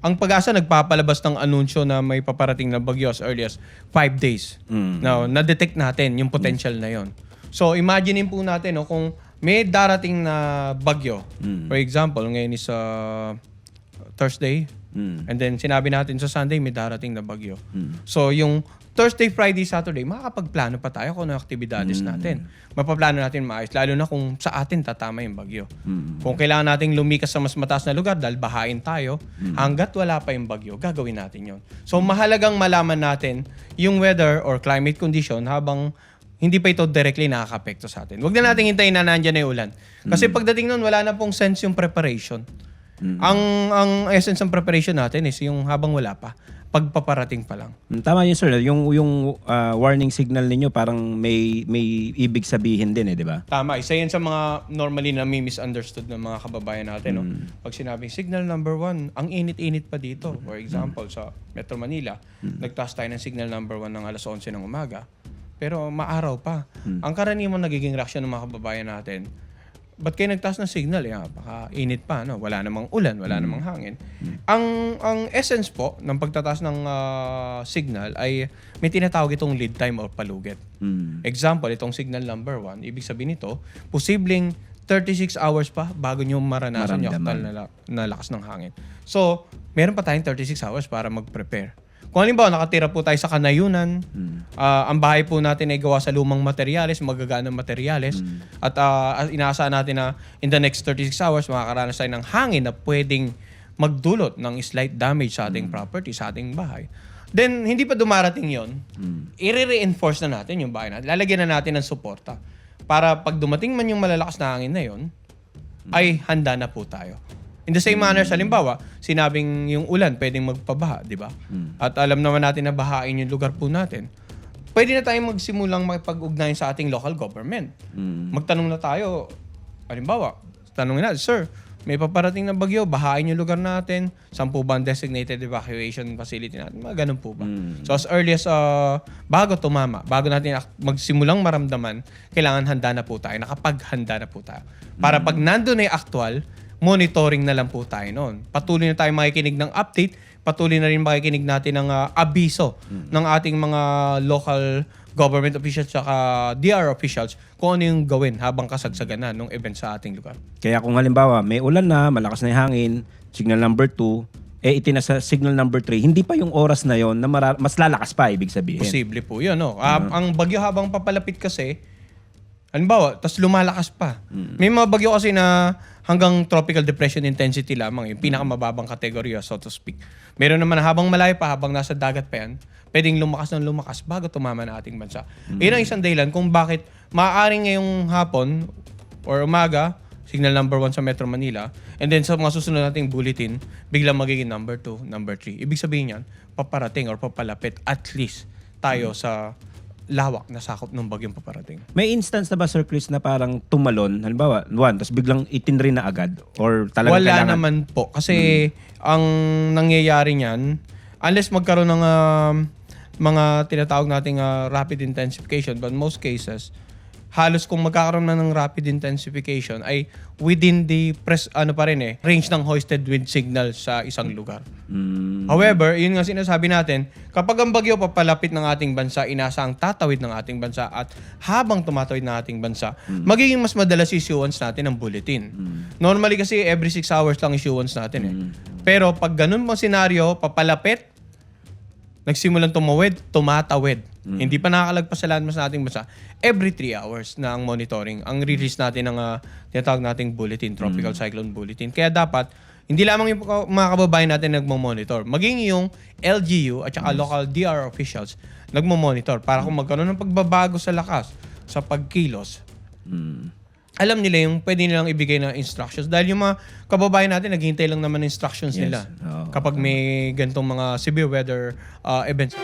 ang Pag-asa nagpapalabas ng anunsyo na may paparating na bagyo as early as 5 days. Now, na-detect natin yung potential na yon. So, imaginein po natin kung may darating na bagyo. For example, ngayon is Thursday. And then, sinabi natin sa Sunday, may darating na bagyo. So, yung Thursday, Friday, Saturday, makakapagplano pa tayo kung ano aktibidades natin. Mapaplano natin maayos, lalo na kung sa atin tatama yung bagyo. Kung kailangan nating lumikas sa mas mataas na lugar dahil bahain tayo, hanggat wala pa yung bagyo, gagawin natin yon. So, mahalagang malaman natin yung weather or climate condition habang hindi pa ito directly nakaka-apekto sa atin. Huwag na natin hintayin na nandyan na yung ulan. Kasi pagdating nun, wala na pong sense yung preparation. Ang essence ng preparation natin is yung habang wala pa, pagpaparating pa lang. Tama yun, sir. Yung warning signal ninyo parang may ibig sabihin din, di ba? Tama. Isa yan sa mga normally na misunderstood ng mga kababayan natin. Pag sinabing signal number 1, ang init-init pa dito. For example, sa Metro Manila, nagtaas tayo ng signal number 1 ng alas 11 ng umaga. Pero maaraw pa. Ang karaniwang nagiging reaksyon ng mga kababayan natin, ba't kayo nagtaas ng signal? Baka init pa, no? Wala namang ulan, wala namang hangin. Ang essence po ng pagtataas ng signal ay may tinatawag itong lead time or palugit. Example, itong signal number 1, ibig sabihin nito, posibleng 36 hours pa bago nyo maranasan yung aktual na lakas ng hangin. So, meron pa tayong 36 hours para mag-prepare. Kung halimbawa, nakatira po tayo sa kanayunan, ang bahay po natin ay gawa sa lumang materyales, magaganang materyales, at inaasahan natin na in the next 36 hours, makakaranas tayo ng hangin na pwedeng magdulot ng slight damage sa ating property, sa ating bahay. Then, hindi pa dumarating yon, i-reinforce na natin yung bahay natin. Lalagyan na natin ng suporta para pag dumating man yung malalakas na hangin na yon, ay handa na po tayo. In the same manner, halimbawa, sinabing yung ulan pwedeng magpabaha, di ba? At alam naman natin na bahain yung lugar po natin. Pwede na tayong magsimulang makipag-ugnayan sa ating local government. Magtanong na tayo, halimbawa, tanongin natin, sir, may paparating na bagyo, bahain yung lugar natin, saan po ba ang designated evacuation facility natin? Mga ganun po ba? So as early as bago tumama, bago natin magsimulang maramdaman, kailangan handa na po tayo, nakapaghanda na po tayo. Para pag nandun na yung actual, monitoring na lang po tayo noon. Patuloy na tayo makikinig ng update, patuloy na rin makikinig natin ng abiso ng ating mga local government officials at DR officials kung ano yung gawin habang kasagsagan na ng event sa ating lugar. Kaya kung halimbawa may ulan na, malakas na yung hangin, signal number 2, itinasa signal number 3, hindi pa yung oras na yon na mas lalakas pa, ibig sabihin. Posible po yun. No? Ang bagyo habang papalapit kasi, halimbawa, tas lumalakas pa. May mga bagyo kasi na hanggang tropical depression intensity lamang, yung pinakamababang kategorya, so to speak. Meron naman habang malayo pa, habang nasa dagat pa yan, pwedeng lumakas ng lumakas bago tumama na ating bansa. Yun ang isang dahilan kung bakit maaaring ngayong hapon or umaga, signal number 1 sa Metro Manila, and then sa mga susunod nating bulletin, biglang magiging number 2, number 3. Ibig sabihin yan, paparating or papalapit at least tayo sa lawak na sakop ng bagyong paparating. May instance na ba, Sir Chris, na parang tumalon, halimbawa, 1, tapos biglang itinrin na agad? Or talagang wala kailangan? naman po. Kasi ang nangyayari niyan, unless magkaroon ng mga tinatawag nating rapid intensification, but most cases, halos kung magkakaroon na ng rapid intensification ay within the range ng hoisted wind signal sa isang lugar. However, yun nga sinasabi natin, kapag ang bagyo papalapit ng ating bansa, inaasang tatawid ng ating bansa at habang tumatawid ng ating bansa, magiging mas madalas issuance natin ang bulletin. Normally kasi every 6 hours lang issuance natin Pero pag ganun pang senaryo, papalapit, nagsimulang tumatawid. Hindi pa nakakalagpas sa landmass nating bansa. Every 3 hours na ang monitoring. Ang release natin ng tinatawag nating bulletin, tropical cyclone bulletin. Kaya dapat, hindi lamang yung mga kababayan natin nagmo-monitor. Maging yung LGU at saka local DR officials nagmo-monitor para kung magkaroon ng pagbabago sa lakas, sa pagkilos, alam nila yung pwede nilang ibigay na instructions. Dahil yung mga kababayan natin, naghihintay lang naman ng instructions nila kapag may ganitong mga severe weather events.